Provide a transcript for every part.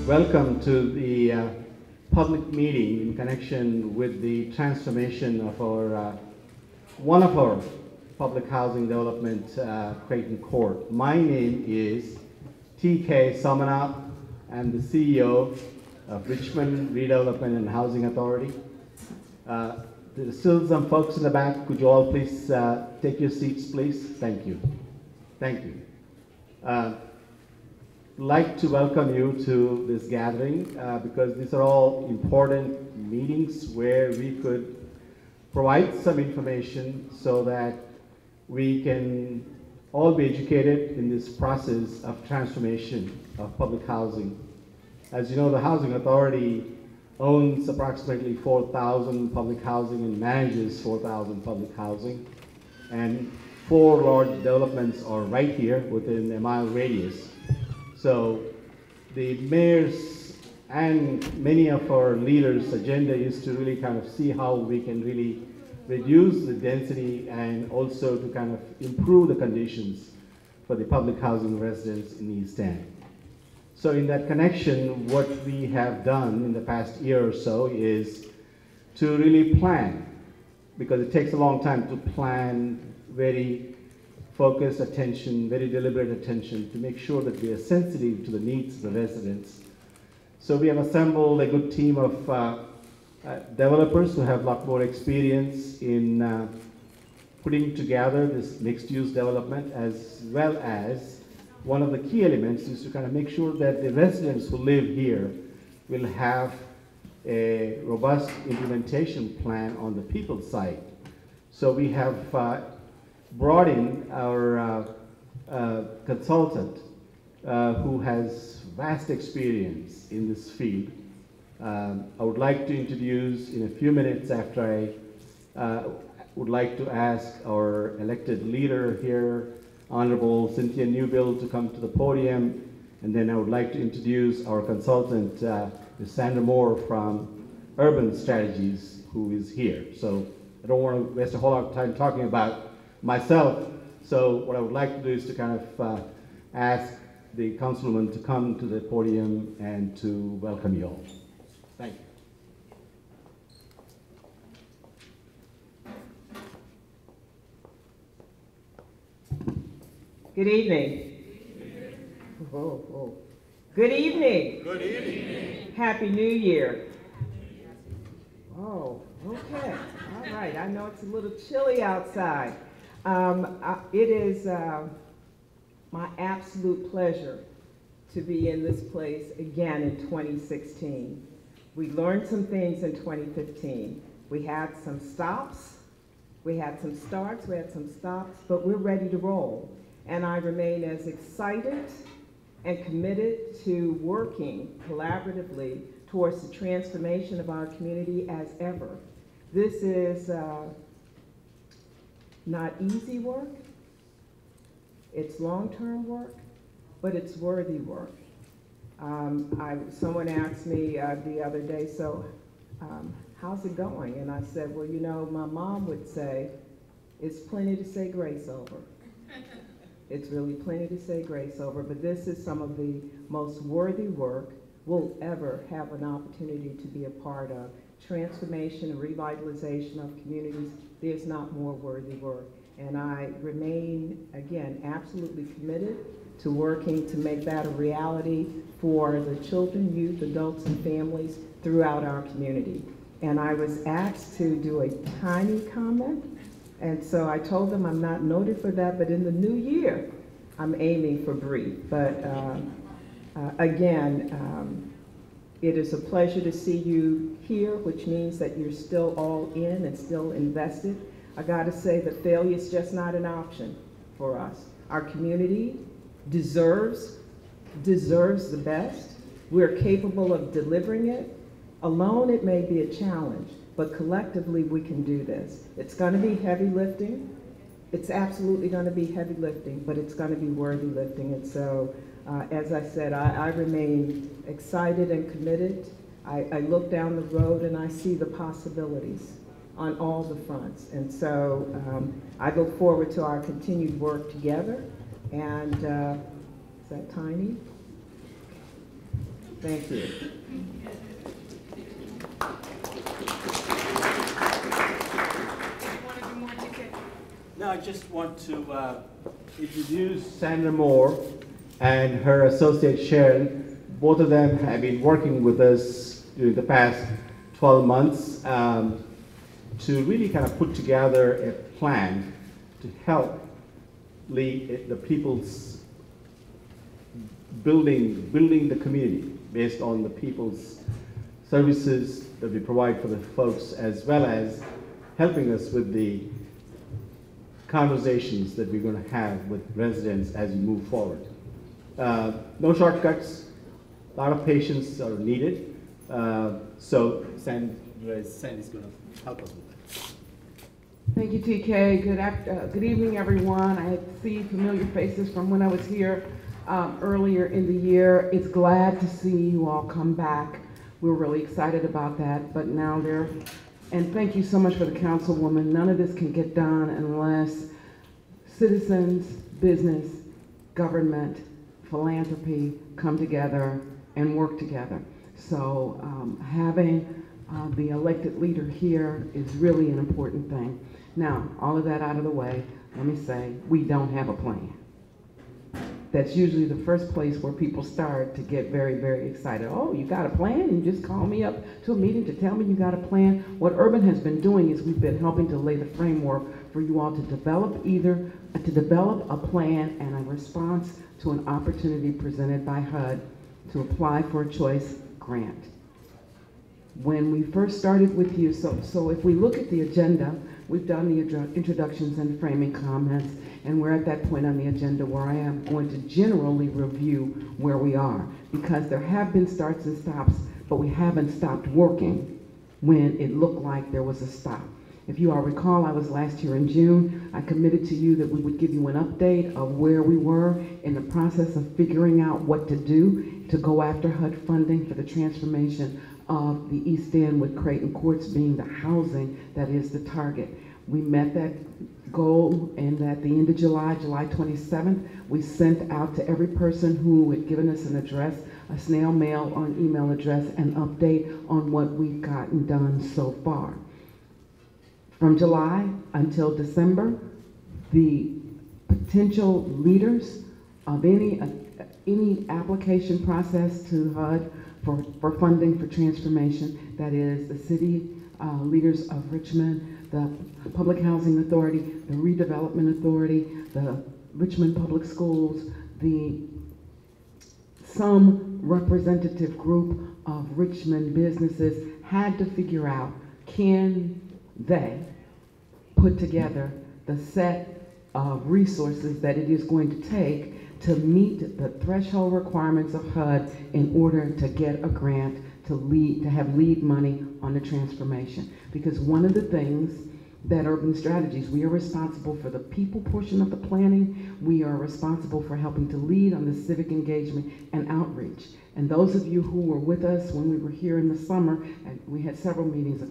Welcome to the public meeting in connection with the transformation of our one of our public housing development, Creighton Court. My name is T.K. Somanath. I'm the CEO of Richmond Redevelopment and Housing Authority. There's still some folks in the back. Could you all please take your seats, please? Thank you. Thank you. Like to welcome you to this gathering because these are all important meetings where we could provide some information so that we can all be educated in this process of transformation of public housing. As you know, the Housing Authority owns approximately 4,000 public housing and manages 4,000 public housing. And 4 large developments are right here within a mile radius. So the mayor's and many of our leaders' agenda is to really kind of see how we can really reduce the density and also to kind of improve the conditions for the public housing residents in East End. So in that connection, what we have done in the past year or so is to really plan, because it takes a long time to plan very focused attention, very deliberate attention to make sure that we are sensitive to the needs of the residents. So we have assembled a good team of developers who have a lot more experience in putting together this mixed-use development, as well as one of the key elements is to kind of make sure that the residents who live here will have a robust implementation plan on the people side. So we have brought in our consultant who has vast experience in this field. I would like to introduce in a few minutes after I would like to ask our elected leader here, Honorable Cynthia Newbill, to come to the podium. And then I would like to introduce our consultant, Ms. Sandra Moore from Urban Strategies, who is here. So I don't want to waste a whole lot of time talking about myself. So what I would like to do is to kind of ask the councilwoman to come to the podium and to welcome you all. Thank you. Good evening. Whoa, whoa. Good evening. Good evening. Happy New Year. Oh, okay. All right. I know it's a little chilly outside. It is my absolute pleasure to be in this place again in 2016. We learned some things in 2015. We had some stops, we had some starts, we had some stops, but we're ready to roll. And I remain as excited and committed to working collaboratively towards the transformation of our community as ever. This is not easy work, it's long-term work, but it's worthy work. Someone asked me the other day, so how's it going? And I said, well, you know, my mom would say, it's plenty to say grace over. It's really plenty to say grace over, but this is some of the most worthy work we'll ever have an opportunity to be a part of. Transformation and revitalization of communities, there's not more worthy work. And I remain, again, absolutely committed to working to make that a reality for the children, youth, adults, and families throughout our community. And I was asked to do a tiny comment, and so I told them I'm not noted for that, but in the new year, I'm aiming for brief. But again, it is a pleasure to see you here, which means that you're still all in and still invested. I gotta say that failure is just not an option for us. Our community deserves the best. We're capable of delivering it. Alone, it may be a challenge, but collectively we can do this. It's gonna be heavy lifting. It's absolutely gonna be heavy lifting, but it's gonna be worthy lifting. And so, as I said, I remain excited and committed. I look down the road and I see the possibilities on all the fronts. And so I look forward to our continued work together. And is that tiny? Thank you. No, I just want to introduce Sandra Moore and her associate Sharon. Both of them have been working with us during the past 12 months to really kind of put together a plan to help lead the people's building the community based on the people's services that we provide for the folks, as well as helping us with the conversations that we're going to have with residents as we move forward. No shortcuts, a lot of patience are needed. So Sandy's going to help us with that. Thank you, TK. Good evening, everyone. I see familiar faces from when I was here earlier in the year. It's glad to see you all come back. We're really excited about that, but now and thank you so much for the councilwoman. None of this can get done unless citizens, business, government, philanthropy come together and work together. So having the elected leader here is really an important thing. Now, all of that out of the way, let me say, we don't have a plan. That's usually the first place where people start to get very, very excited. Oh, you got a plan? And you just call me up to a meeting to tell me you got a plan? What Urban has been doing is we've been helping to lay the framework for you all to develop a plan and a response to an opportunity presented by HUD to apply for a choice grant. When we first started with you, so if we look at the agenda, we've done the introductions and framing comments, and we're at that point on the agenda where I am going to generally review where we are, because there have been starts and stops, but we haven't stopped working when it looked like there was a stop. If you all recall, I was last year in June. I committed to you that we would give you an update of where we were in the process of figuring out what to do to go after HUD funding for the transformation of the East End, with Creighton Courts being the housing that is the target. We met that goal, and at the end of July 27th, we sent out to every person who had given us an address, a snail mail or an email address, an update on what we've gotten done so far. From July until December, the potential leaders of any application process to HUD for funding for transformation, that is the city leaders of Richmond, the Public Housing Authority, the Redevelopment Authority, the Richmond Public Schools, some representative group of Richmond businesses had to figure out, can they put together the set of resources that it is going to take to meet the threshold requirements of HUD in order to get a grant to have lead money on the transformation. Because one of the things that Urban Strategies, we are responsible for the people portion of the planning. We are responsible for helping to lead on the civic engagement and outreach. And those of you who were with us when we were here in the summer, and we had several meetings,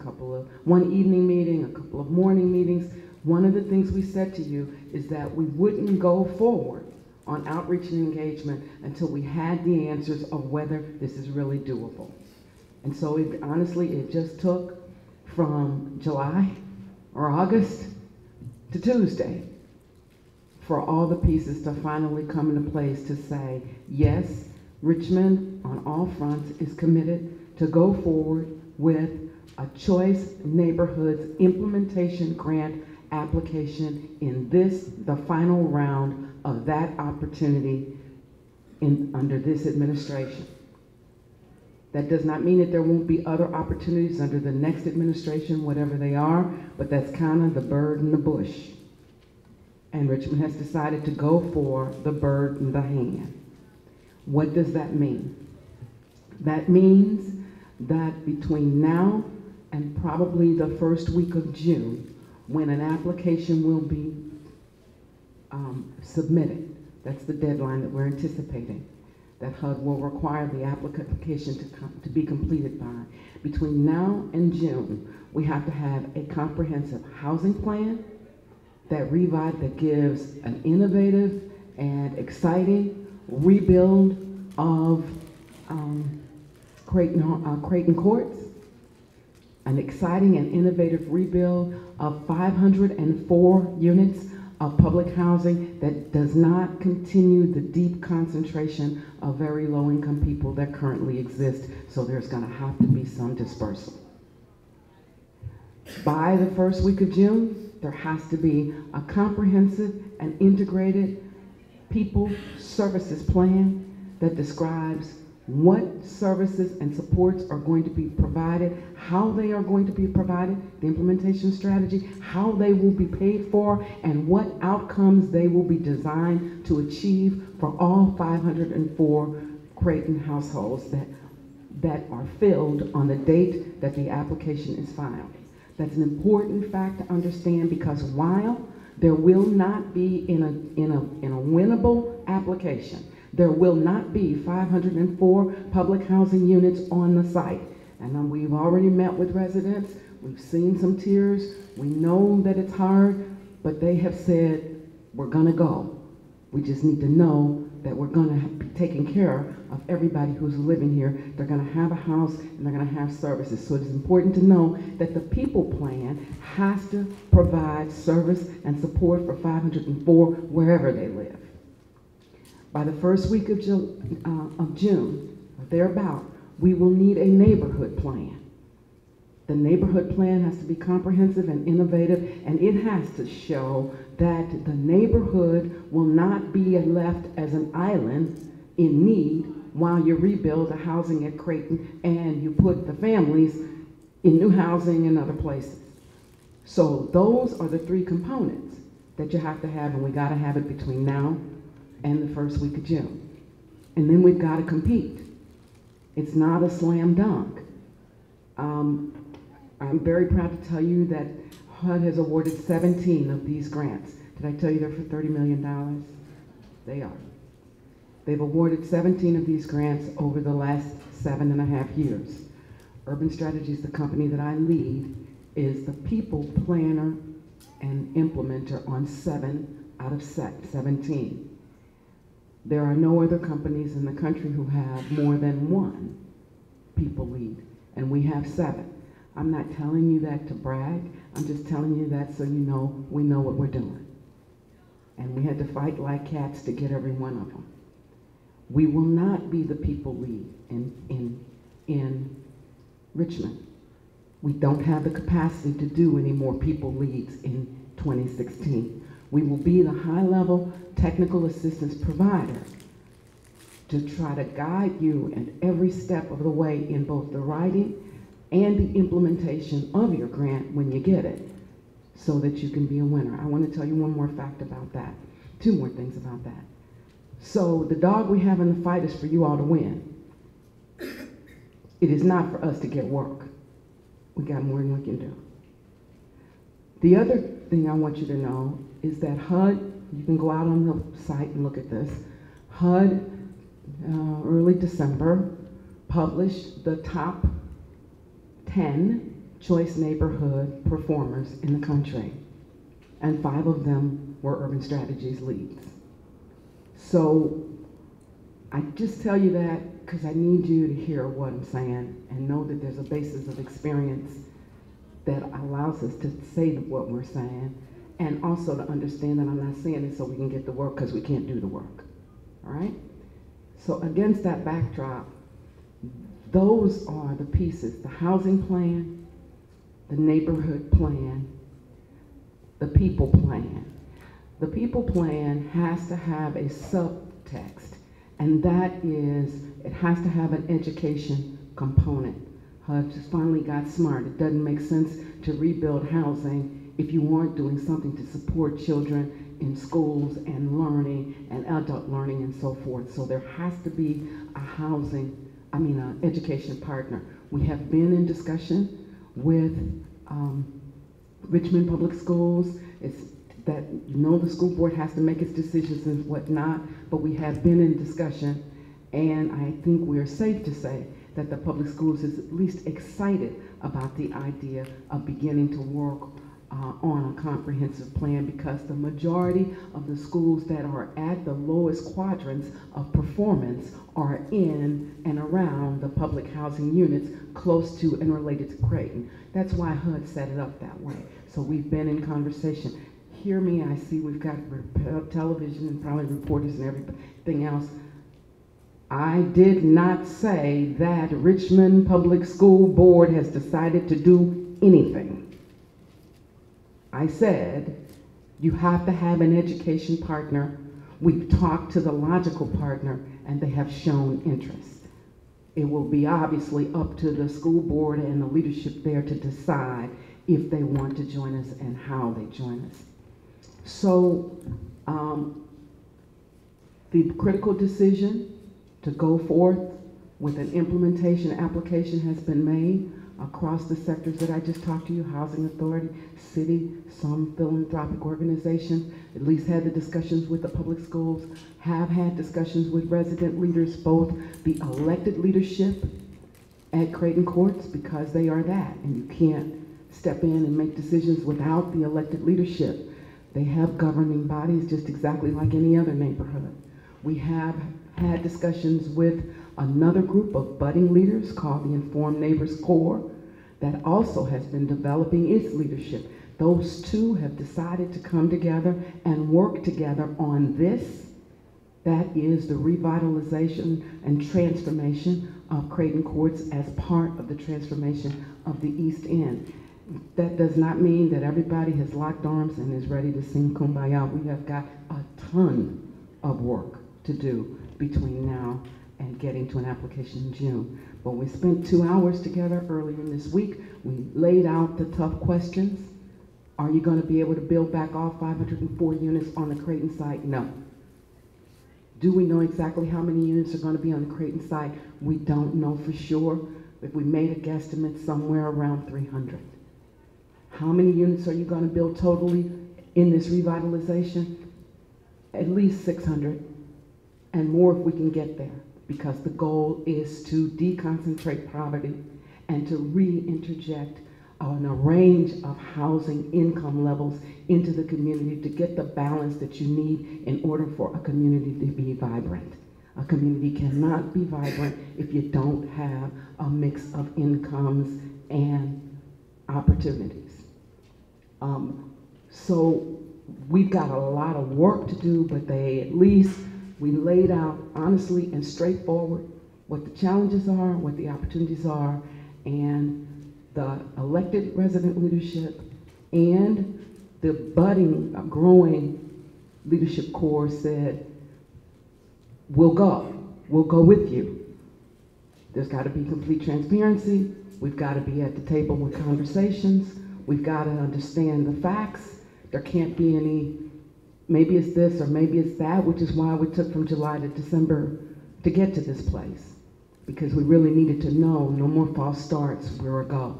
one evening meeting, a couple of morning meetings. One of the things we said to you is that we wouldn't go forward on outreach and engagement until we had the answers of whether this is really doable. And so honestly, it just took from July or August to Tuesday for all the pieces to finally come into place to say, yes, Richmond on all fronts is committed to go forward with a Choice Neighborhoods implementation grant application in the final round of that opportunity under this administration. That does not mean that there won't be other opportunities under the next administration, whatever they are, but that's kind of the bird in the bush. And Richmond has decided to go for the bird in the hand. What does that mean? That means that between now and probably the first week of June, when an application will be submitted, that's the deadline that we're anticipating, that HUD will require the application to be completed by. Between now and June, we have to have a comprehensive housing plan that gives an innovative and exciting rebuild of Creighton Courts, an exciting and innovative rebuild of 504 units of public housing that does not continue the deep concentration of very low-income people that currently exist, so there's going to have to be some dispersal. By the first week of June, there has to be a comprehensive and integrated people services plan that describes what services and supports are going to be provided, how they are going to be provided, the implementation strategy, how they will be paid for, and what outcomes they will be designed to achieve for all 504 Creighton households that are filled on the date that the application is filed. That's an important fact to understand, because while there will not be in a winnable application, there will not be 504 public housing units on the site. And we've already met with residents, we've seen some tears, we know that it's hard, but they have said, we're gonna go. We just need to know that we're gonna be taking care of everybody who's living here. They're gonna have a house and they're gonna have services. So it is important to know that the people plan has to provide service and support for 504 wherever they live. By the first week of June, or thereabout, we will need a neighborhood plan. The neighborhood plan has to be comprehensive and innovative, and it has to show that the neighborhood will not be left as an island in need while you rebuild the housing at Creighton and you put the families in new housing in other places. So those are the three components that you have to have, and we gotta have it between now and the first week of June. And then we've gotta compete. It's not a slam dunk. I'm very proud to tell you that HUD has awarded 17 of these grants. Did I tell you they're for $30 million? They are. They've awarded 17 of these grants over the last 7.5 years. Urban Strategies, the company that I lead, is the people planner and implementer on 7 out of 17. There are no other companies in the country who have more than one people lead, and we have 7. I'm not telling you that to brag, I'm just telling you that so you know we know what we're doing. And we had to fight like cats to get every one of them. We will not be the people lead in Richmond. We don't have the capacity to do any more people leads in 2016. We will be the high-level technical assistance provider to try to guide you at every step of the way in both the writing and the implementation of your grant when you get it, so that you can be a winner. I want to tell you one more fact about that. 2 more things about that. So the dog we have in the fight is for you all to win. It is not for us to get work. We got more than we can do. The other thing I want you to know is that HUD, you can go out on the site and look at this, HUD, early December, published the top 10 choice neighborhood performers in the country, and 5 of them were Urban Strategies leads. So I just tell you that because I need you to hear what I'm saying and know that there's a basis of experience that allows us to say what we're saying, and also to understand that I'm not saying it so we can get the work, because we can't do the work, all right? So against that backdrop, those are the pieces: the housing plan, the neighborhood plan, the people plan. The people plan has to have a subtext, and that is, it has to have an education component. HUD just finally got smart. It doesn't make sense to rebuild housing if you aren't doing something to support children in schools and learning and adult learning and so forth. So there has to be an education partner. We have been in discussion with Richmond Public Schools. It's that, the school board has to make its decisions and whatnot, but we have been in discussion, and I think we're safe to say that the public schools is at least excited about the idea of beginning to work on a comprehensive plan, because the majority of the schools that are at the lowest quadrants of performance are in and around the public housing units close to and related to Creighton. That's why HUD set it up that way. So we've been in conversation. Hear me, I see we've got television and probably reporters and everything else. I did not say that Richmond Public School Board has decided to do anything. I said you have to have an education partner. We've talked to the logical partner and they have shown interest. It will be obviously up to the school board and the leadership there to decide if they want to join us and how they join us. So the critical decision to go forth with an implementation application has been made across the sectors that I just talked to you: Housing Authority, city, some philanthropic organizations. At least had the discussions with the public schools, have had discussions with resident leaders, both the elected leadership at Creighton Courts, because they are that, and you can't step in and make decisions without the elected leadership. They have governing bodies just exactly like any other neighborhood. We have had discussions with another group of budding leaders called the Informed Neighbors Corps that also has been developing its leadership. Those two have decided to come together and work together on this. That is the revitalization and transformation of Creighton Courts as part of the transformation of the East End. That does not mean that everybody has locked arms and is ready to sing Kumbaya. We have got a ton of work to do between now and getting to an application in June. But we spent 2 hours together earlier in this week. We laid out the tough questions. Are you going to be able to build back all 504 units on the Creighton site? No. Do we know exactly how many units are going to be on the Creighton site? We don't know for sure. If we made a guesstimate, somewhere around 300. How many units are you going to build totally in this revitalization? At least 600, and more if we can get there, because the goal is to deconcentrate poverty and to reinterject on a range of housing income levels into the community to get the balance that you need in order for a community to be vibrant. A community cannot be vibrant if you don't have a mix of incomes and opportunities. So we've got a lot of work to do, but we laid out honestly and straightforward what the challenges are, what the opportunities are, and the elected resident leadership and the budding, growing leadership corps said, we'll go with you. There's got to be complete transparency. We've got to be at the table with conversations. We've got to understand the facts. There can't be any, maybe it's this or maybe it's that, which is why we took from July to December to get to this place, because we really needed to know, no more false starts, where we go.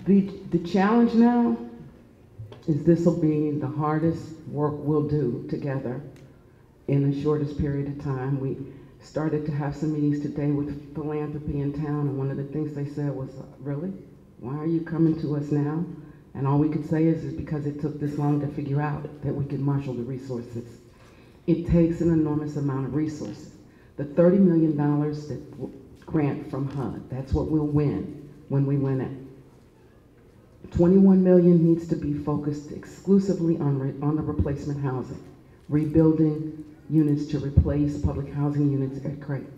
The challenge now is this will be the hardest work we'll do together in the shortest period of time. We started to have some meetings today with philanthropy in town, and one of the things they said was, really? Why are you coming to us now? And all we could say is because it took this long to figure out that we could marshal the resources. It takes an enormous amount of resources. The $30 million that grant from HUD, that's what we'll win when we win it. $21 million needs to be focused exclusively on the replacement housing, rebuilding units to replace public housing units at Creighton.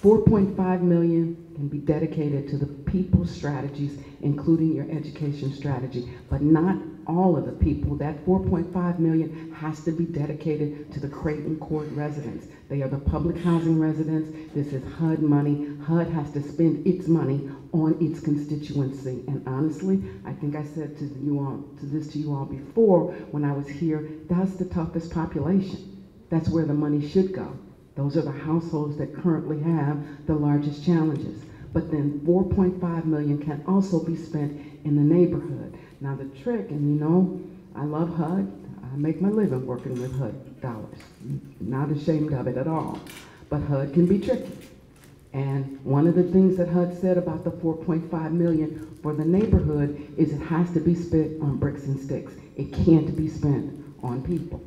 $4.5 million can be dedicated to the people strategies, including your education strategy, but not all of the people. That $4.5 million has to be dedicated to the Creighton Court residents. They are the public housing residents. This is HUD money. HUD has to spend its money on its constituency. And honestly, I think I said to you all before when I was here, that's the toughest population. That's where the money should go. Those are the households that currently have the largest challenges. But then $4.5 million can also be spent in the neighborhood. Now the trick, and you know, I love HUD. I make my living working with HUD dollars. Not ashamed of it at all. But HUD can be tricky. And one of the things that HUD said about the 4.5 million for the neighborhood is it has to be spent on bricks and sticks. It can't be spent on people.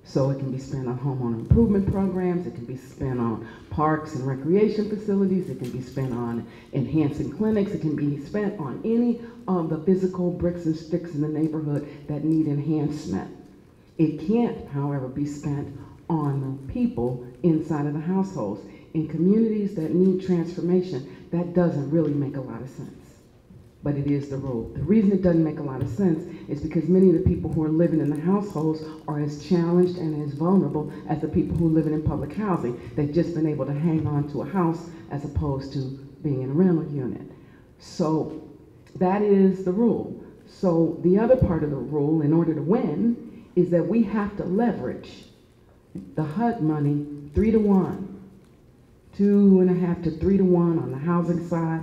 So it can be spent on homeowner improvement programs, it can be spent on parks and recreation facilities, it can be spent on enhancing clinics, it can be spent on any of the physical bricks and sticks in the neighborhood that need enhancement. It can't, however, be spent on the people inside of the households. In communities that need transformation, that doesn't really make a lot of sense. But it is the rule. The reason it doesn't make a lot of sense is because many of the people who are living in the households are as challenged and as vulnerable as the people who are living in public housing. They've just been able to hang on to a house as opposed to being in a rental unit. So that is the rule. So the other part of the rule, in order to win, is that we have to leverage the HUD money 3-to-1, 2.5 to 3-to-1 on the housing side,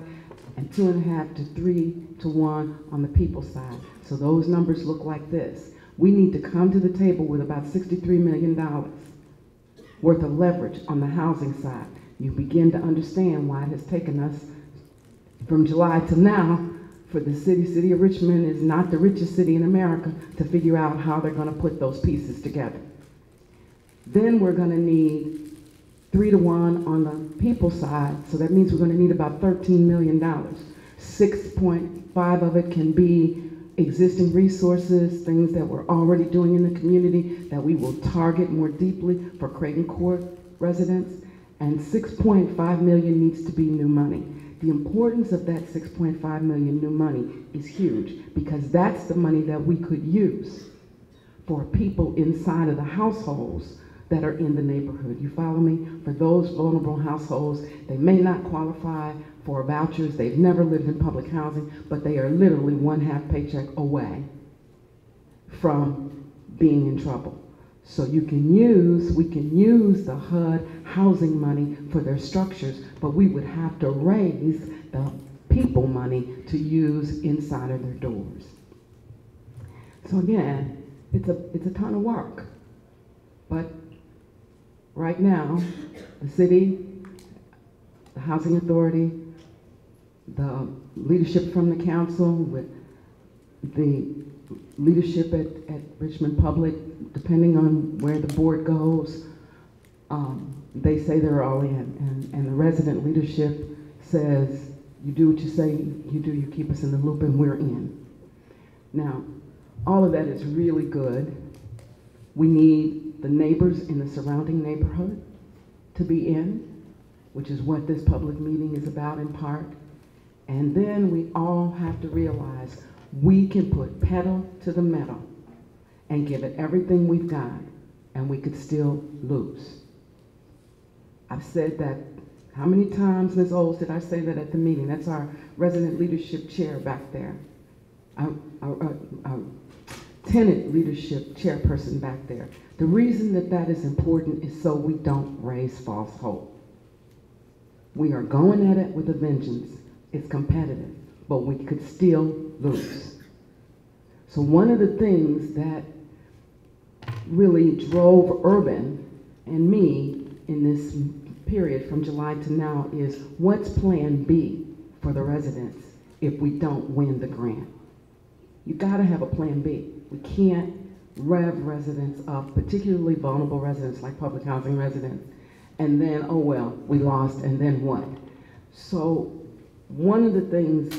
and 2.5 to 3-to-1 on the people side. So those numbers look like this. We need to come to the table with about $63 million worth of leverage on the housing side. You begin to understand why it has taken us from July to now for the city of Richmond is not the richest city in America, to figure out how they're going to put those pieces together. Then we're going to need 3-to-1 on the people side, so that means we're going to need about $13 million. 6.5 of it can be existing resources, things that we're already doing in the community that we will target more deeply for Creighton Court residents, and 6.5 million needs to be new money. The importance of that 6.5 million new money is huge, because that's the money that we could use for people inside of the households that are in the neighborhood. You follow me? For those vulnerable households, they may not qualify for vouchers, they've never lived in public housing, but they are literally 1/2 paycheck away from being in trouble. So we can use the HUD housing money for their structures, but we would have to raise the people money to use inside of their doors. So again, it's a ton of work, but right now, the city, the housing authority, the leadership from the council, with the leadership at Richmond Public, depending on where the board goes, they say they're all in. And the resident leadership says, you do what you say you do, you keep us in the loop, and we're in. Now, all of that is really good. We need the neighbors in the surrounding neighborhood to be in, which is what this public meeting is about in part. And then we all have to realize we can put pedal to the metal and give it everything we've got, and we could still lose. I've said that, how many times, Ms. Oles, did I say that at the meeting? That's our resident leadership chair back there. Our tenant leadership chairperson back there. The reason that that is important is so we don't raise false hope. We are going at it with a vengeance. It's competitive, but we could still lose. So one of the things that really drove Urban and me in this period from July to now is, what's plan B for the residents if we don't win the grant? You gotta have a plan B. We can't rev residents up, particularly vulnerable residents like public housing residents, and then, oh well, we lost, and then what? So one of the things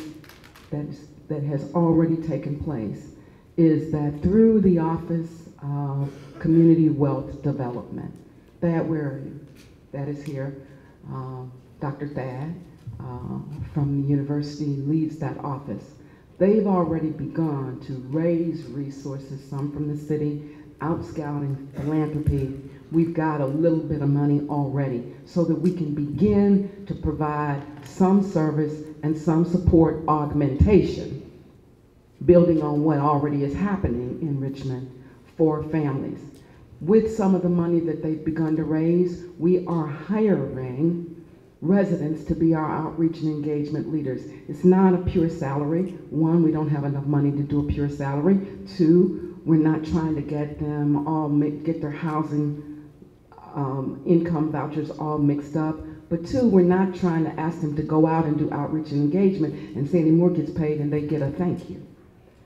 that has already taken place is that through the Office of Community Wealth Development, Thad, where are you? Thad is here. Dr. Thad from the university leads that office. They've already begun to raise resources, some from the city, out scouting, philanthropy. We've got a little bit of money already so that we can begin to provide some service and some support augmentation, building on what already is happening in Richmond for families. With some of the money that they've begun to raise, we are hiring residents to be our outreach and engagement leaders. It's not a pure salary. One, we don't have enough money to do a pure salary. Two, we're not trying to get them all, get their housing income vouchers all mixed up. But two, we're not trying to ask them to go out and do outreach and engagement and say any more gets paid and they get a thank you.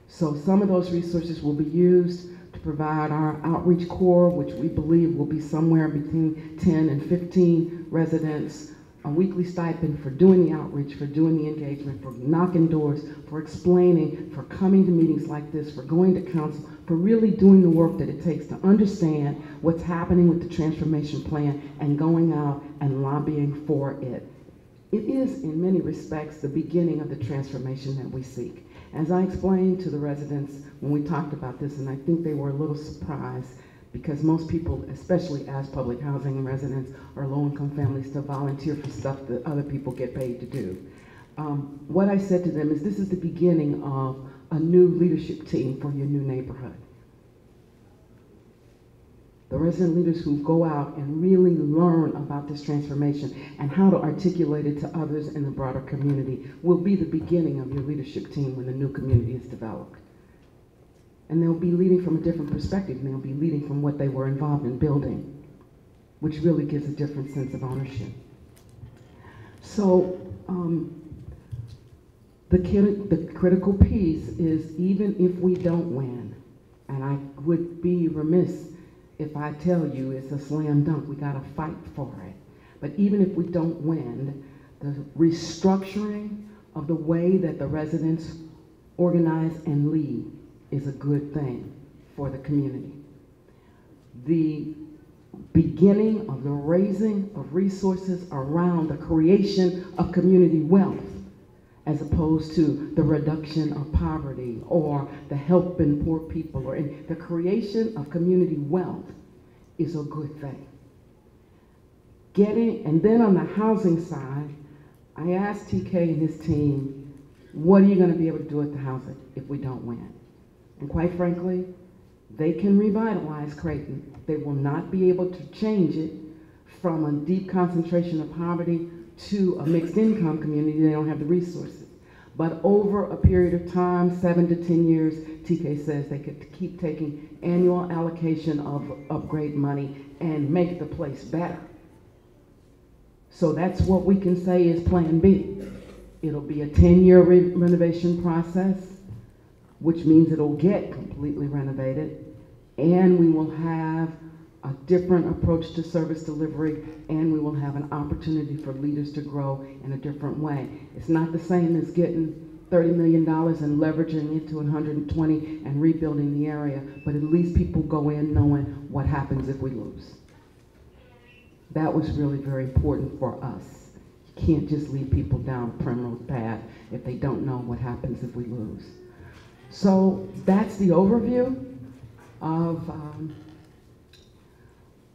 So some of those resources will be used to provide our outreach core, which we believe will be somewhere between 10 and 15 residents, a weekly stipend for doing the outreach, for doing the engagement, for knocking doors, for explaining, for coming to meetings like this, for going to council, for really doing the work that it takes to understand what's happening with the transformation plan and going out and lobbying for it. It is, in many respects, the beginning of the transformation that we seek. As I explained to the residents when we talked about this, and I think they were a little surprised, because most people, especially as public housing residents or low-income families, to volunteer for stuff that other people get paid to do. What I said to them is, this is the beginning of a new leadership team for your new neighborhood. The resident leaders who go out and really learn about this transformation and how to articulate it to others in the broader community will be the beginning of your leadership team when the new community is developed. And they'll be leading from a different perspective, and they'll be leading from what they were involved in building, which really gives a different sense of ownership. So the critical piece is, even if we don't win, and I would be remiss if I tell you it's a slam dunk, we gotta fight for it. But even if we don't win, the restructuring of the way that the residents organize and lead is a good thing for the community. The beginning of the raising of resources around the creation of community wealth, as opposed to the reduction of poverty or the helping poor people, or in the creation of community wealth, is a good thing. And then on the housing side, I asked TK and his team, what are you going to be able to do with the housing if we don't win? And quite frankly, they can revitalize Creighton. They will not be able to change it from a deep concentration of poverty to a mixed income community. They don't have the resources. But over a period of time, 7 to 10 years, TK says they could keep taking annual allocation of upgrade money and make the place better. So that's what we can say is Plan B. It'll be a 10-year renovation process, which means it'll get completely renovated, and we will have a different approach to service delivery, and we will have an opportunity for leaders to grow in a different way. It's not the same as getting $30 million and leveraging it to 120 and rebuilding the area, but at least people go in knowing what happens if we lose. That was really very important for us. You can't just lead people down a primrose path if they don't know what happens if we lose. So that's the overview of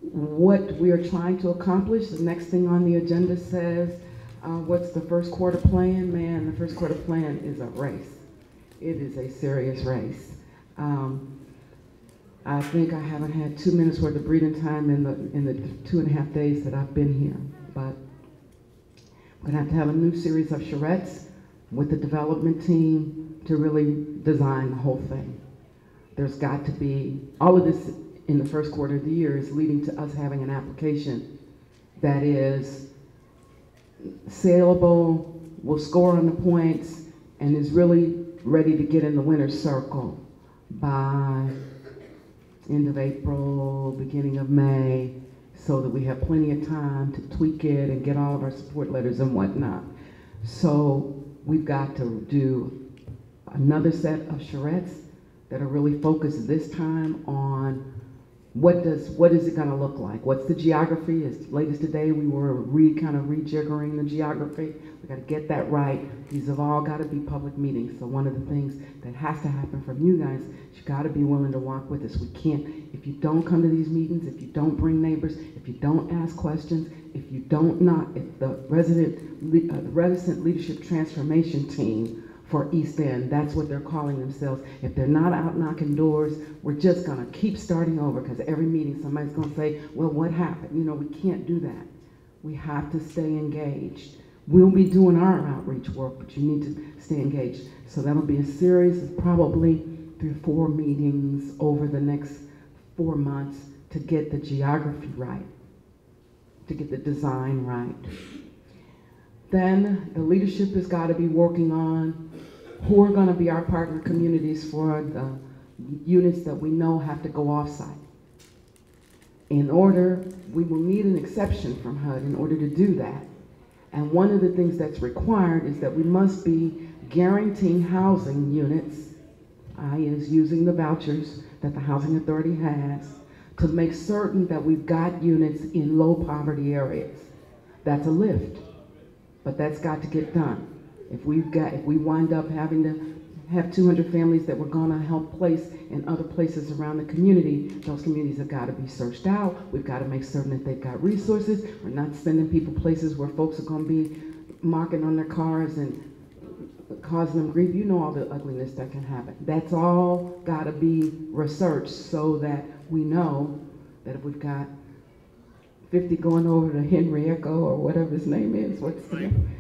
what we are trying to accomplish. The next thing on the agenda says, what's the first quarter plan? Man, the first quarter plan is a race. It is a serious race. I think I haven't had 2 minutes worth of breathing time in the 2.5 days that I've been here, but we're gonna have a new series of charrettes with the development team to really design the whole thing. There's got to be, all of this in the first quarter of the year is leading to us having an application that is saleable, will score on the points, and is really ready to get in the winner's circle by end of April, beginning of May, so that we have plenty of time to tweak it and get all of our support letters and whatnot. So we've got to do another set of charrettes that are really focused this time on what is it going to look like? What's the geography? As late as today, we were kind of rejiggering the geography. We got to get that right. These have all got to be public meetings. So one of the things that has to happen from you guys, you got to be willing to walk with us. We can't, if you don't come to these meetings, if you don't bring neighbors, if you don't ask questions, if you don't if the resident leadership transformation team for East End, that's what they're calling themselves. If they're not out knocking doors, we're just gonna keep starting over, because every meeting somebody's gonna say, well, what happened? You know, we can't do that. We have to stay engaged. We'll be doing our outreach work, but you need to stay engaged. So that'll be a series of probably 3 or 4 meetings over the next 4 months to get the geography right, to get the design right. Then the leadership has got to be working on who are going to be our partner communities for the units that we know have to go off-site. In order, we will need an exception from HUD in order to do that. And one of the things that's required is that we must be guaranteeing housing units, is using the vouchers that the Housing Authority has, to make certain that we've got units in low poverty areas. That's a lift, but that's got to get done. If we wind up having to have 200 families that we're gonna help place in other places around the community, those communities have got to be searched out. We've got to make certain that they've got resources. We're not sending people places where folks are gonna be marking on their cars and causing them grief. You know all the ugliness that can happen. That's all got to be researched so that we know that if we've got 50 going over to Henrico or whatever his name is, what's the name?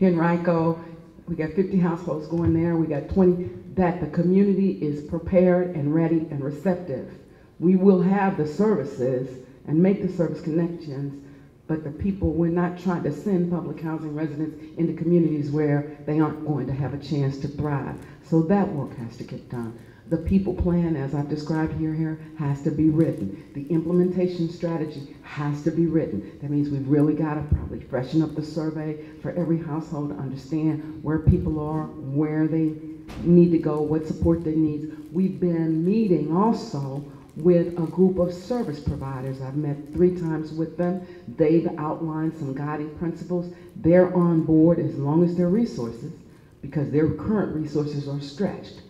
Henrico, we got 50 households going there, we got 20, that the community is prepared and ready and receptive. We will have the services and make the service connections, but the people, we're not trying to send public housing residents into communities where they aren't going to have a chance to thrive. So that work has to get done. The people plan, as I've described here, has to be written. The implementation strategy has to be written. That means we've really got to probably freshen up the survey for every household to understand where people are, where they need to go, what support they need. We've been meeting also with a group of service providers. I've met 3 times with them. They've outlined some guiding principles. They're on board as long as their resources, because their current resources are stretched.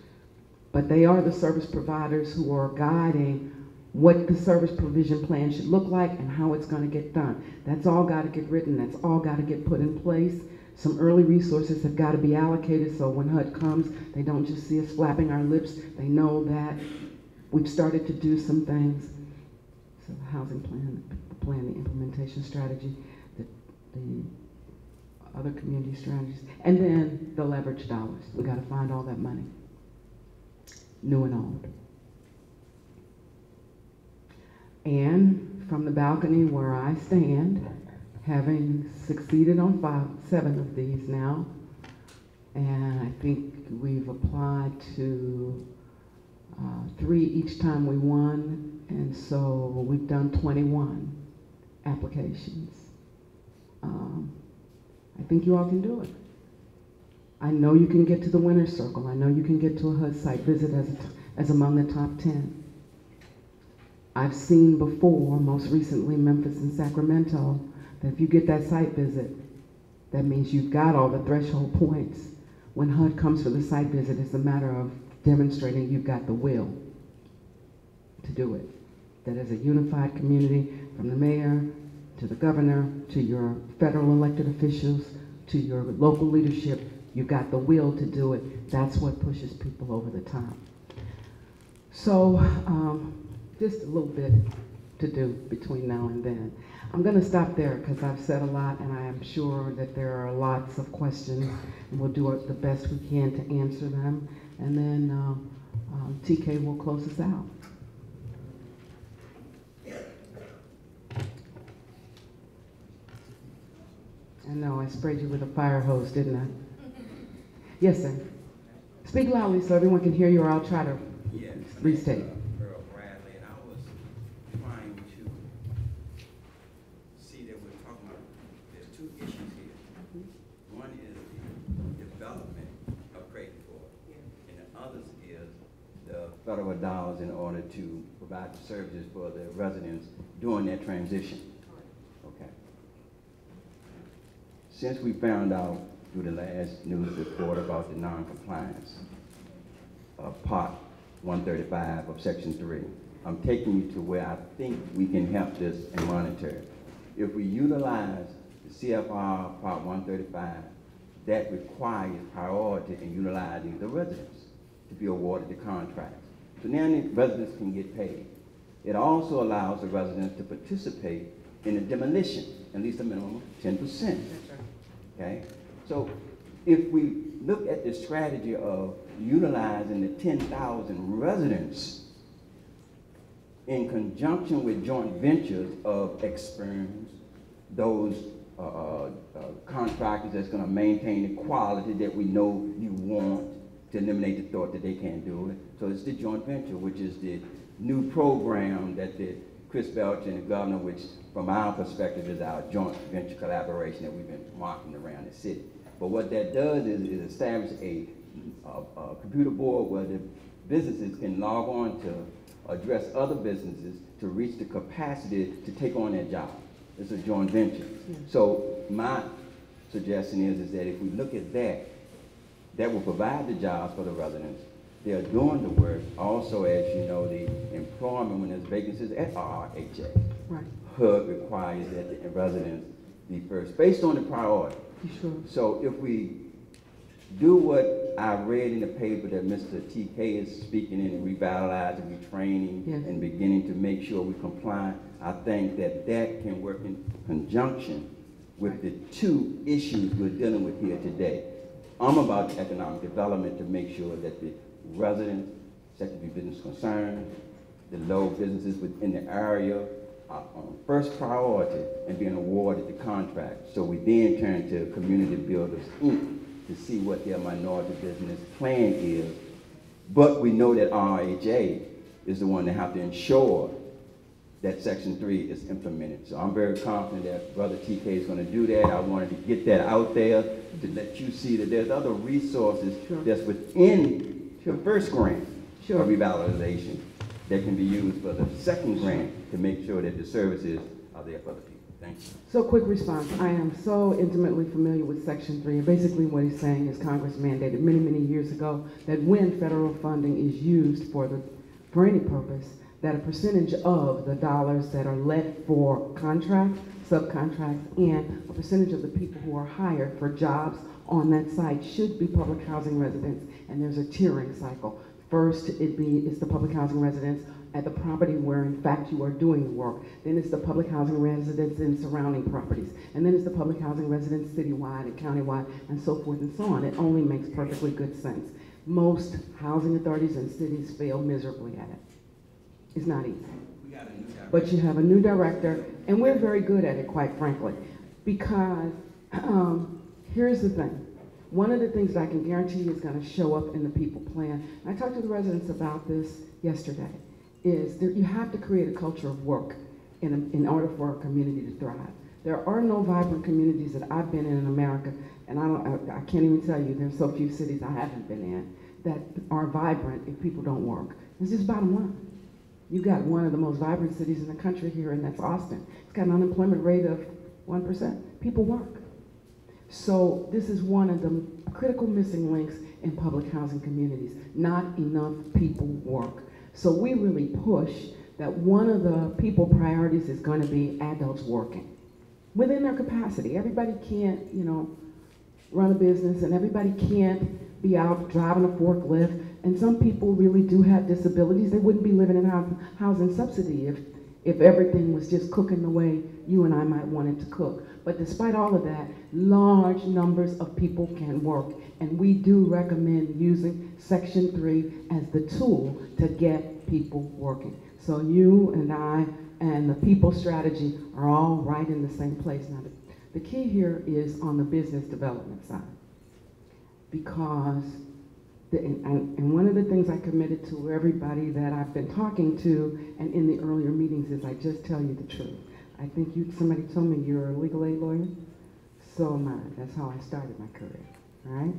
But they are the service providers who are guiding what the service provision plan should look like and how it's going to get done. That's all got to get written. That's all got to get put in place. Some early resources have got to be allocated so when HUD comes, they don't just see us flapping our lips. They know that we've started to do some things. So the housing plan, the implementation strategy, the other community strategies, and then the leverage dollars. We got to find all that money, new and old. And from the balcony where I stand, having succeeded on 7 of these now, and I think we've applied to 3 each time we won, and so we've done 21 applications. I think you all can do it. I know you can get to the winner's circle. I know you can get to a HUD site visit as among the top 10. I've seen before, most recently Memphis and Sacramento, that if you get that site visit, that means you've got all the threshold points. When HUD comes for the site visit, it's a matter of demonstrating you've got the will to do it. That as a unified community, from the mayor to the governor to your federal elected officials to your local leadership, you've got the will to do it. That's what pushes people over the top. So just a little bit to do between now and then. I'm going to stop there because I've said a lot, and I am sure that there are lots of questions, and we'll do the best we can to answer them. And then TK will close us out. I know, I sprayed you with a fire hose, didn't I? Yes, sir. Speak loudly so everyone can hear you, or I'll try to restate. Earl Bradley, and I was trying to see that we're talking about, there's 2 issues here. One is the development of Creighton Court, and the other is the federal dollars in order to provide the services for the residents during their transition. Okay. Since we found out through the last news report about the non-compliance of Part 135 of Section 3, I'm taking you to where I think we can help this and monitor it. If we utilize the CFR Part 135, that requires priority in utilizing the residents to be awarded the contracts. So now the residents can get paid. It also allows the residents to participate in the demolition, at least a minimum of 10%. Okay? So if we look at the strategy of utilizing the 10,000 residents in conjunction with joint ventures of experience, those contractors that's going to maintain the quality that we know you want, to eliminate the thought that they can't do it. So it's the joint venture, which is the new program that Chris Belcher and the governor, which from our perspective is our joint venture collaboration that we've been marketing around the city. But what that does is establish a computer board where the businesses can log on to address other businesses to reach the capacity to take on that job. It's a joint venture. Yeah. So my suggestion is that if we look at that, that will provide the jobs for the residents. They're doing the work. Also, as you know, the employment, when there's vacancies at RHA, right. HUD requires that the residents be first, based on the priority. Sure. So if we do what I read in the paper that Mr. TK is speaking in, and revitalizing, retraining, yes, and beginning to make sure we comply, I think that that can work in conjunction with right. the two issues we're dealing with here today. I'm about economic development to make sure that the residents, secondary business concern, the low businesses within the area are on first priority and being awarded the contract. So we then turn to Community Builders, Inc. to see what their minority business plan is. But we know that RHA is the one that have to ensure that Section 3 is implemented. So I'm very confident that Brother TK is going to do that. I wanted to get that out there to let you see that there's other resources sure. that's within sure. the first grant sure. of revitalization that can be used for the second grant to make sure that the services are there for the people. Thank you. So quick response. I am so intimately familiar with Section 3, and basically what he's saying is Congress mandated many, many years ago that when federal funding is used for any purpose, that a percentage of the dollars that are let for contracts, subcontracts, and a percentage of the people who are hired for jobs on that site should be public housing residents, and there's a tiering cycle. First, it's the public housing residents at the property where in fact you are doing the work. Then it's the public housing residents in surrounding properties. And then it's the public housing residents citywide and countywide and so forth and so on. It only makes perfectly good sense. Most housing authorities and cities fail miserably at it. It's not easy. But you have a new director, and we're very good at it, quite frankly, because here's the thing. One of the things that I can guarantee is going to show up in the people plan, and I talked to the residents about this yesterday, is that you have to create a culture of work in order for a community to thrive. There are no vibrant communities that I've been in America, and I can't even tell you, there's so few cities I haven't been in that are vibrant if people don't work. It's just bottom line. You've got one of the most vibrant cities in the country here, and that's Austin. It's got an unemployment rate of 1%. People work. So this is one of the critical missing links in public housing communities. Not enough people work. So we really push that one of the people priorities is going to be adults working within their capacity. Everybody can't, run a business, and everybody can't be out driving a forklift. And some people really do have disabilities. They wouldn't be living in housing subsidy if everything was just cooking the way you and I might want it to cook. But despite all of that, large numbers of people can work. And we do recommend using Section 3 as the tool to get people working. So you and I and the people strategy are all right in the same place. Now, the key here is on the business development side. Because and one of the things I committed to everybody that I've been talking to and in the earlier meetings is I just tell you the truth. I think somebody told me you're a legal aid lawyer. So am I. That's how I started my career, all right?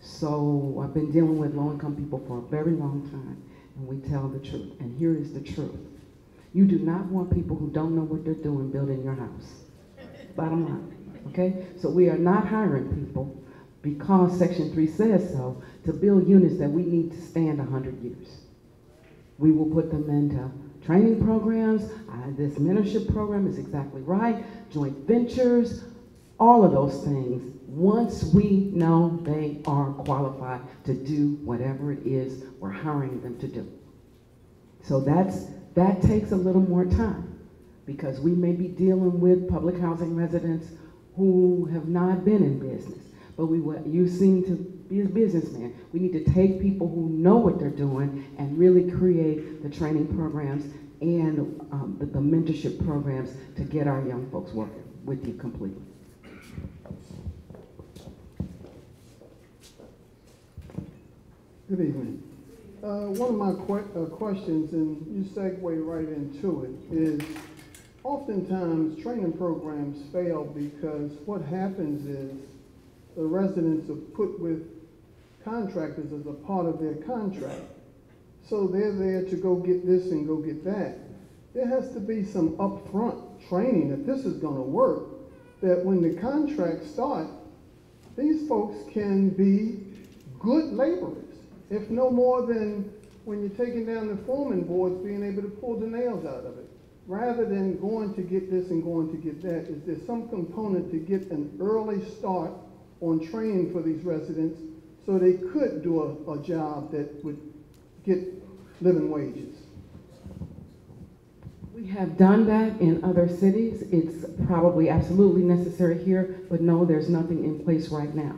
So I've been dealing with low-income people for a very long time, and we tell the truth. And here is the truth. You do not want people who don't know what they're doing building your house. Bottom line, okay? So we are not hiring people because Section 3 says so, to build units that we need to stand 100 years. We will put them into training programs. This mentorship program is exactly right. Joint ventures, all of those things. Once we know they are qualified to do whatever it is we're hiring them to do. So that takes a little more time because we may be dealing with public housing residents who have not been in business. But you seem to be a businessman. We need to take people who know what they're doing and really create the training programs and the mentorship programs to get our young folks working. with you completely. Good evening. One of my questions, and you segue right into it, is oftentimes training programs fail because what happens is the residents are put with contractors as a part of their contract. So they're there to go get this and go get that. There has to be some upfront training that this is going to work, that when the contracts start, these folks can be good laborers, if no more than when you're taking down the foreman boards, being able to pull the nails out of it. Rather than going to get this and going to get that, is there some component to get an early start on training for these residents so they could do a job that would get living wages? We have done that in other cities. It's probably absolutely necessary here, but no, there's nothing in place right now.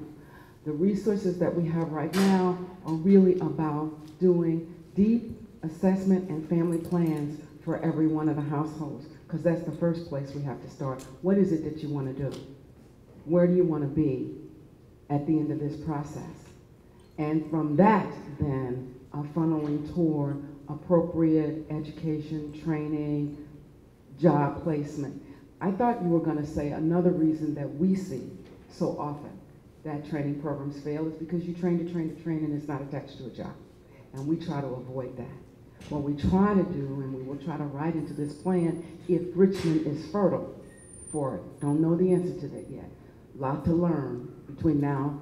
The resources that we have right now are really about doing deep assessment and family plans for every one of the households, because that's the first place we have to start. What is it that you want to do? Where do you want to be at the end of this process? And from that, then, funneling toward appropriate education, training, job placement. I thought you were going to say another reason that we see so often that training programs fail is because you train to train to train and it's not attached to a job. And we try to avoid that. What we try to do, and we will try to write into this plan, if Richmond is fertile for it. Don't know the answer to that yet. Lot to learn between now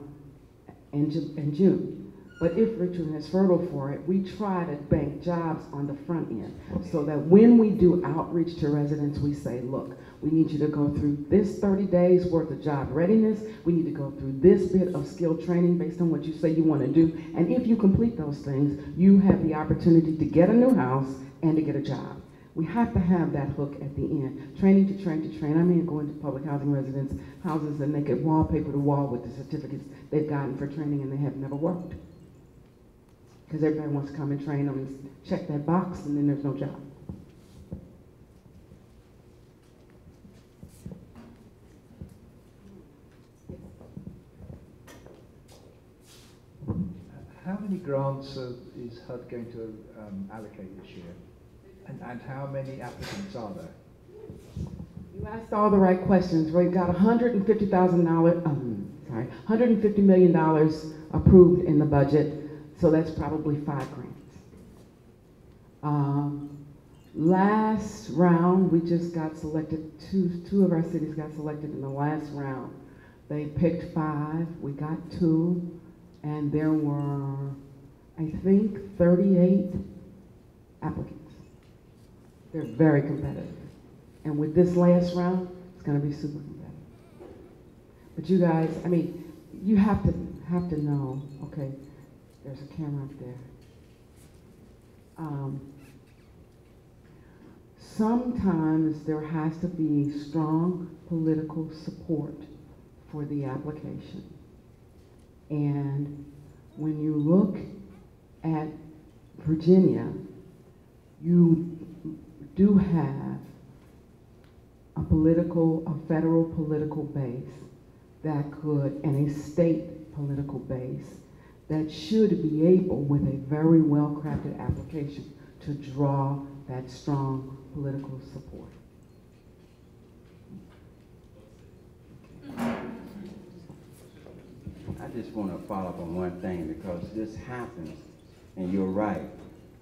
and June. But if Richmond is fertile for it, we try to bank jobs on the front end so that when we do outreach to residents, we say, look, we need you to go through this 30 days worth of job readiness. We need to go through this bit of skill training based on what you say you want to do. And if you complete those things, you have the opportunity to get a new house and to get a job. We have to have that hook at the end. Training to train to train. I mean, go into public housing residents' houses and they could wallpaper the wall with the certificates they've gotten for training and they have never worked. Because everybody wants to come and train them and check that box, and then there's no job. How many grants is HUD going to allocate this year? And how many applicants are there? You asked all the right questions. We've got $150 million approved in the budget. So that's probably 5 grants. Last round, we just got selected, two of our cities got selected in the last round. They picked 5, we got 2, and there were, I think, 38 applicants. They're very competitive. And with this last round, it's gonna be super competitive. But you guys, I mean, you have to know, okay, there's a camera up there. Sometimes there has to be strong political support for the application. And when you look at Virginia, you do have a federal political base that could, and a state political base that should be able, with a very well-crafted application, to draw that strong political support. I just want to follow up on one thing, because this happens, and you're right.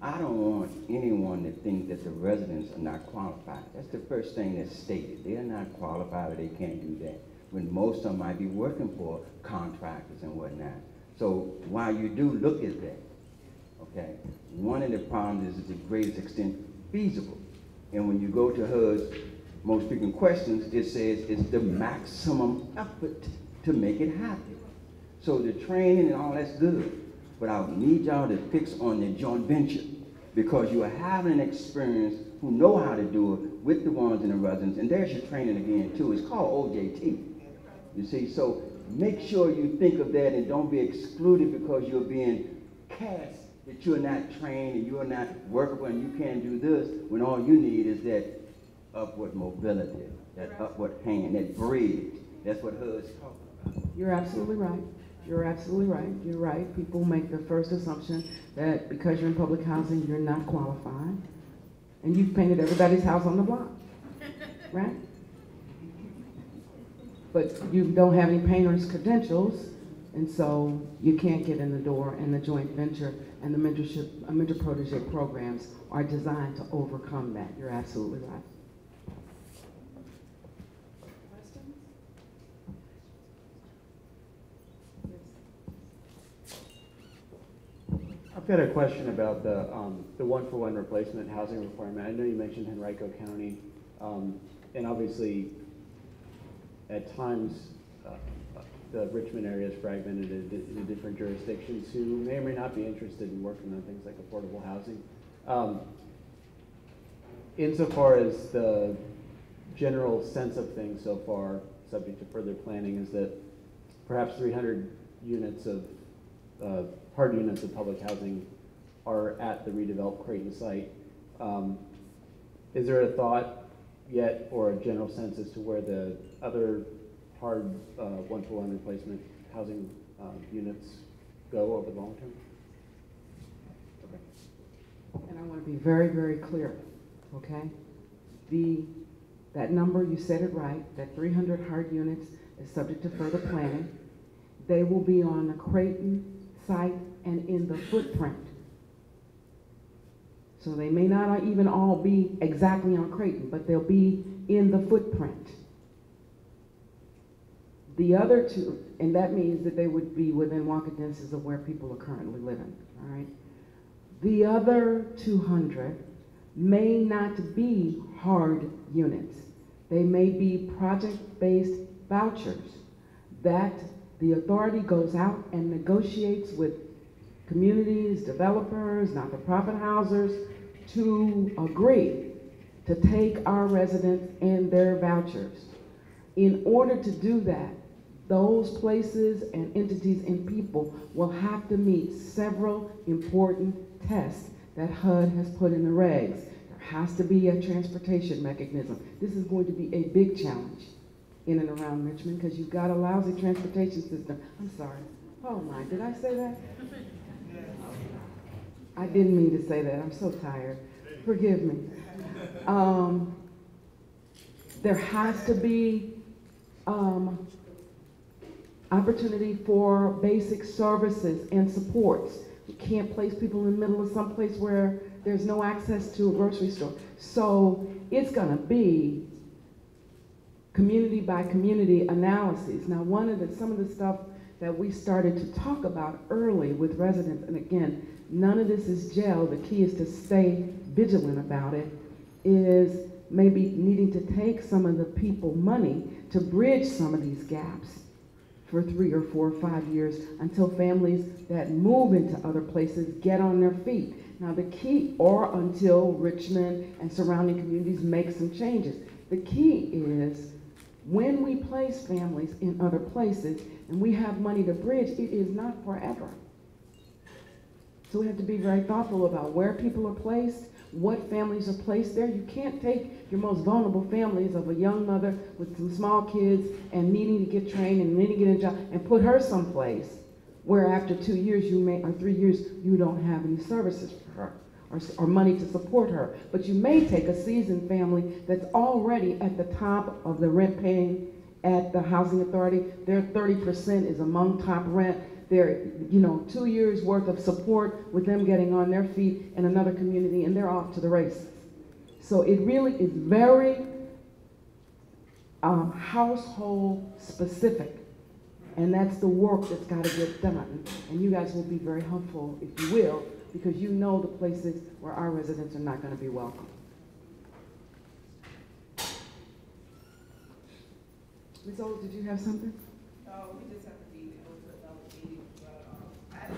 I don't want anyone to think that the residents are not qualified. That's the first thing that's stated. They're not qualified, or they can't do that, when most of them might be working for contractors and whatnot. So while you do look at that, okay, one of the problems is to the greatest extent feasible. And when you go to HUD's most frequent questions, it says it's the maximum effort to make it happen. So the training and all that's good, but I need y'all to fix on the joint venture, because you are having an experience who know how to do it with the ones in the residents, and there's your training again too. It's called OJT. You see, so make sure you think of that and don't be excluded because you're being cast that you're not trained and you're not workable and you can't do this, when all you need is that upward mobility, that upward hand, that bridge. That's what HUD's talking about. You're absolutely right. You're absolutely right. You're right. People make the first assumption that because you're in public housing, you're not qualified. And you've painted everybody's house on the block, right? But you don't have any painter's credentials, and so you can't get in the door, and the joint venture and the mentor protege programs are designed to overcome that. You're absolutely right. I've got a question about the one-for-one replacement housing requirement. I know you mentioned Henrico County, and obviously at times the Richmond area is fragmented into different jurisdictions who may or may not be interested in working on things like affordable housing. Insofar as the general sense of things so far, subject to further planning, is that perhaps 300 units of hard units of public housing are at the redeveloped Creighton site. Is there a thought yet or a general sense as to where the other hard one-for-one replacement housing units go over the long term? Okay. And I want to be very, very clear, okay? That number, you said it right, that 300 hard units is subject to further planning. They will be on the Creighton site and in the footprint. So they may not even all be exactly on Creighton, but they'll be in the footprint. The other two, and that means that they would be within walking distance of where people are currently living, all right? The other 200 may not be hard units. They may be project-based vouchers that the authority goes out and negotiates with communities, developers, not-for-profit housers to agree to take our residents and their vouchers. In order to do that, those places and entities and people will have to meet several important tests that HUD has put in the regs. There has to be a transportation mechanism. This is going to be a big challenge in and around Richmond because you've got a lousy transportation system. I'm sorry. Oh my, did I say that? I didn't mean to say that. I'm so tired. Forgive me. There has to be opportunity for basic services and supports. You can't place people in the middle of some place where there's no access to a grocery store. So it's going to be community by community analyses. Now, some of the stuff that we started to talk about early with residents, and again, none of this is gel, the key is to stay vigilant about it, is maybe needing to take some of the people money to bridge some of these gaps for 3 or 4 or 5 years until families that move into other places get on their feet. Now the key, or until Richmond and surrounding communities make some changes. The key is when we place families in other places and we have money to bridge, it is not forever. So we have to be very thoughtful about where people are placed, what families are placed there. You can't take your most vulnerable families of a young mother with some small kids and needing to get trained and needing to get a job and put her someplace where after 2 years or 3 years you don't have any services for her or money to support her. But you may take a seasoned family that's already at the top of the rent paying at the housing authority. Their 30% is among top rent. They're, 2 years worth of support with them getting on their feet in another community, and they're off to the races. So it really is very household specific, and that's the work that's got to get done. And you guys will be very helpful, if you will, because you know the places where our residents are not going to be welcome. Ms. Old, did you have something? No, we just have to be able to another meeting, but I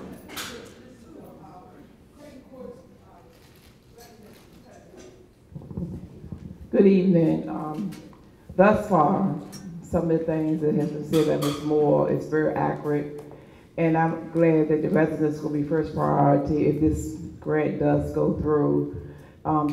Good evening. Thus far, some of the things that have been said by Ms. Moore is very accurate, and I'm glad that the residents will be first priority if this grant does go through.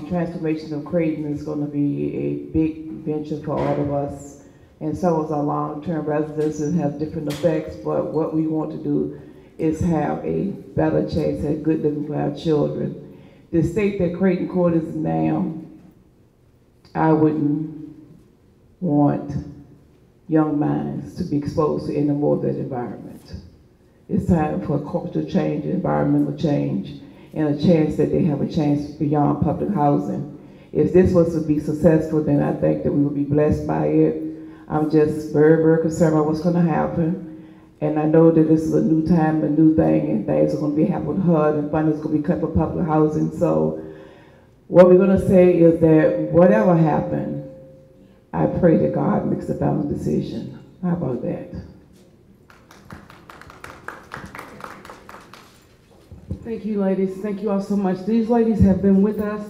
Transformation of Creighton is going to be a big venture for all of us, and so is our long-term residents, and have different effects, but what we want to do is have a better chance at good living for our children. The state that Creighton Court is now, I wouldn't want young minds to be exposed to any more of that environment. It's time for cultural change, environmental change, and a chance that they have a chance beyond public housing. If this was to be successful, then I think that we would be blessed by it. I'm just very, very concerned about what's going to happen. And I know that this is a new time, a new thing, and things are going to be happening with HUD, and funding is going to be cut for public housing. So what we're going to say is that whatever happened, I pray that God makes the final decision. How about that? Thank you, ladies. Thank you all so much. These ladies have been with us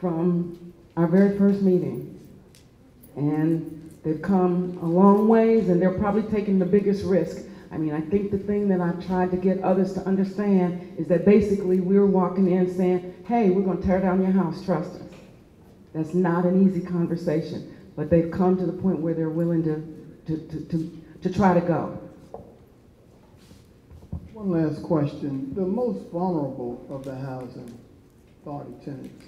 from our very first meeting. And they've come a long ways, and they're probably taking the biggest risk. I mean, I think the thing that I've tried to get others to understand is that basically we're walking in saying, hey, we're going to tear down your house, trust us. That's not an easy conversation, but they've come to the point where they're willing to try to go. One last question. The most vulnerable of the housing authority tenants,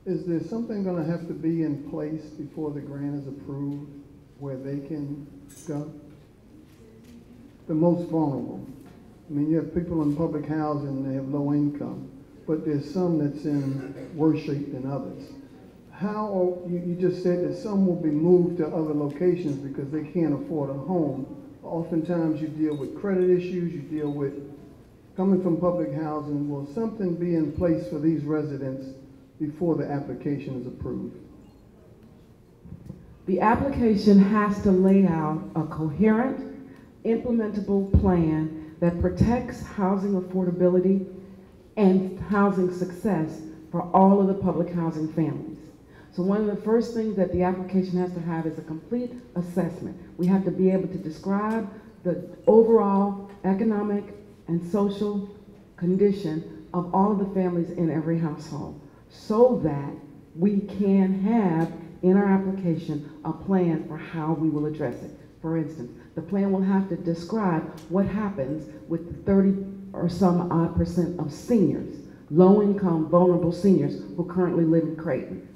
is there something going to have to be in place before the grant is approved where they can go? The most vulnerable. I mean, you have people in public housing, they have low income, but there's some that's in worse shape than others. How, you just said that some will be moved to other locations because they can't afford a home. Oftentimes you deal with credit issues, you deal with coming from public housing. Will something be in place for these residents before the application is approved? The application has to lay out a coherent, implementable plan that protects housing affordability and housing success for all of the public housing families. So one of the first things that the application has to have is a complete assessment. We have to be able to describe the overall economic and social condition of all of the families in every household, so that we can have in our application a plan for how we will address it. For instance, the plan will have to describe what happens with the 30 or some odd % of seniors, low-income, vulnerable seniors who currently live in Creighton.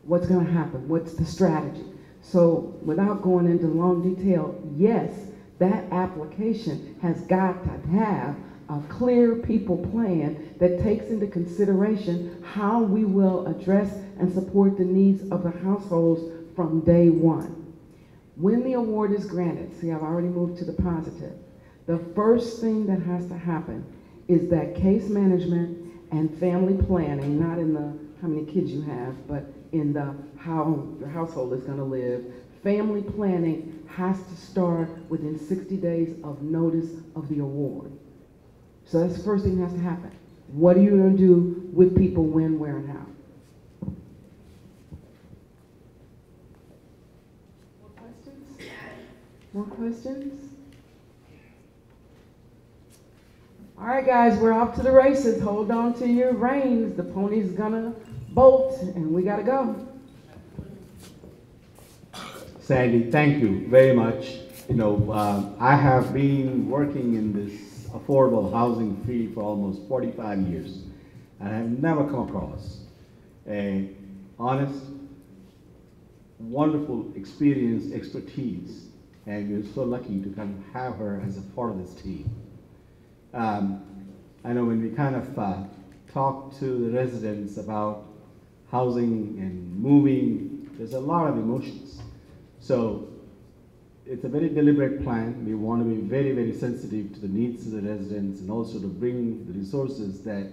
What's going to happen? What's the strategy? So without going into long detail, yes, that application has got to have a clear people plan that takes into consideration how we will address and support the needs of the households from day one. When the award is granted, see, I've already moved to the positive. The first thing that has to happen is that case management and family planning, not in the how many kids you have, but in the how your household is going to live. Family planning has to start within 60 days of notice of the award. So that's the first thing that has to happen. What are you going to do with people when, where, and how? More questions? More questions? All right, guys, we're off to the races. Hold on to your reins. The pony's gonna bolt, and we gotta go. Sandy, thank you very much. You know, I have been working in this affordable housing field for almost 45 years, and I have never come across a honest, wonderful experience, expertise, and we're so lucky to kind of have her as a part of this team. I know when we kind of talk to the residents about housing and moving, there's a lot of emotions. So it's a very deliberate plan. We want to be very, very sensitive to the needs of the residents, and also to bring the resources that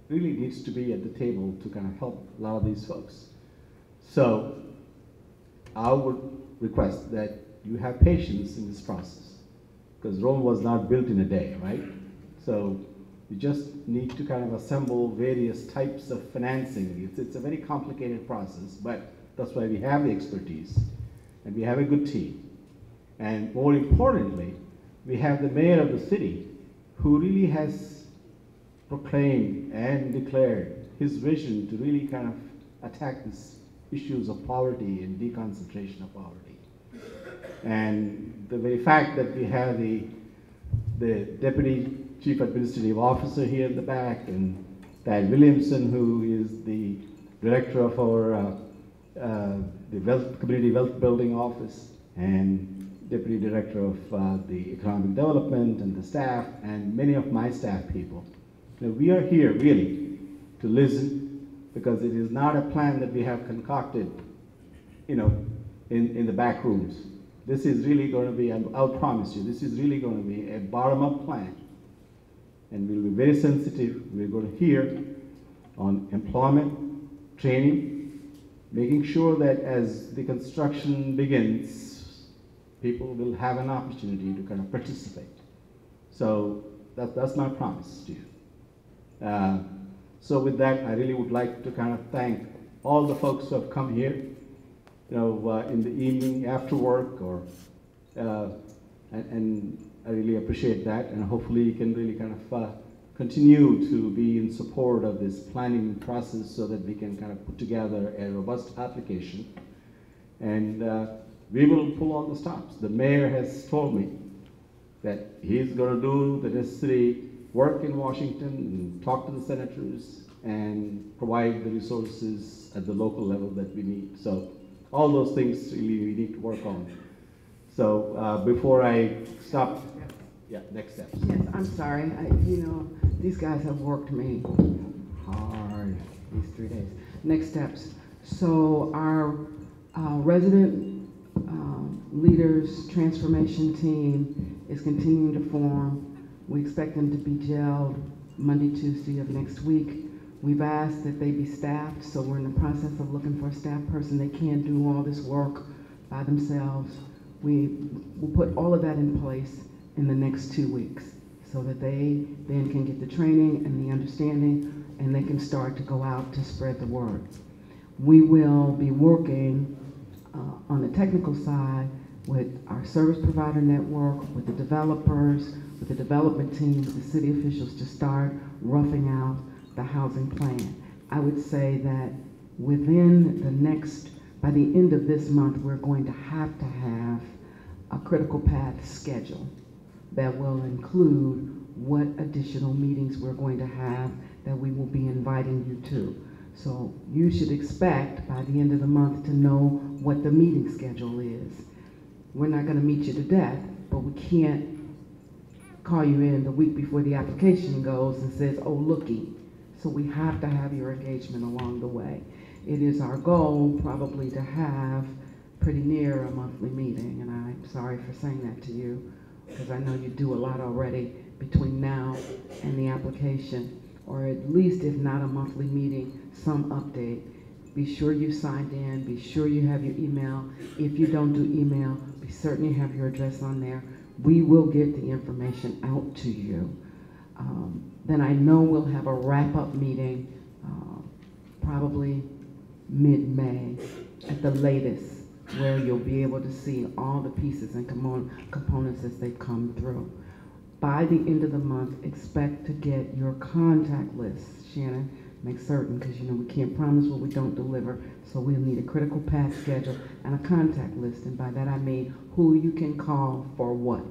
really needs to be at the table to kind of help a lot of these folks. So I would request that you have patience in this process, because Rome was not built in a day, right? So you just need to kind of assemble various types of financing. It's a very complicated process, but that's why we have the expertise, and we have a good team. And more importantly, we have the mayor of the city who really has proclaimed and declared his vision to really kind of attack these issues of poverty and deconcentration of poverty. And the very fact that we have the Deputy Chief Administrative Officer here in the back, and Thad Williamson, who is the Director of our Community Wealth Building Office, and Deputy Director of the Economic Development, and the staff, and many of my staff people. Now, we are here really to listen, because it is not a plan that we have concocted, you know, in the back rooms. This is really going to be, I'll promise you, this is really going to be a bottom-up plan. And we'll be very sensitive. We're going to hear on employment, training, making sure that as the construction begins, people will have an opportunity to kind of participate. So that's my promise to you. So with that, I really would like to kind of thank all the folks who have come here, you know, in the evening after work, or and I really appreciate that, and hopefully you can really kind of continue to be in support of this planning process so that we can kind of put together a robust application, and we will pull all the stops. The mayor has told me that he's going to do the necessary work in Washington and talk to the senators and provide the resources at the local level that we need. So all those things really we need to work on. So before I stop, yeah, next steps. Yes, I'm sorry. You know, these guys have worked me hard these 3 days. Next steps. So our resident leaders transformation team is continuing to form. We expect them to be gelled Monday, Tuesday of next week. We've asked that they be staffed, so we're in the process of looking for a staff person. They can't do all this work by themselves. We will put all of that in place in the next 2 weeks so that they then can get the training and the understanding, and they can start to go out to spread the word. We will be working on the technical side with our service provider network, with the developers, with the development teams, the city officials, to start roughing out the housing plan. I would say that within the next, by the end of this month, we're going to have a critical path schedule that will include what additional meetings we're going to have that we will be inviting you to. So you should expect by the end of the month to know what the meeting schedule is. We're not going to meet you to death, but we can't call you in the week before the application goes and says, oh, looky. So we have to have your engagement along the way. It is our goal probably to have pretty near a monthly meeting, and I'm sorry for saying that to you, because I know you do a lot already between now and the application, or at least if not a monthly meeting, some update. Be sure you signed in, be sure you have your email. If you don't do email, be certain you have your address on there. We will get the information out to you. Then I know we'll have a wrap-up meeting probably mid-May at the latest, where you'll be able to see all the pieces and components as they come through. By the end of the month, expect to get your contact list. Shannon, make certain, because you know we can't promise what we don't deliver, so we'll need a critical path schedule and a contact list, and by that I mean who you can call for what.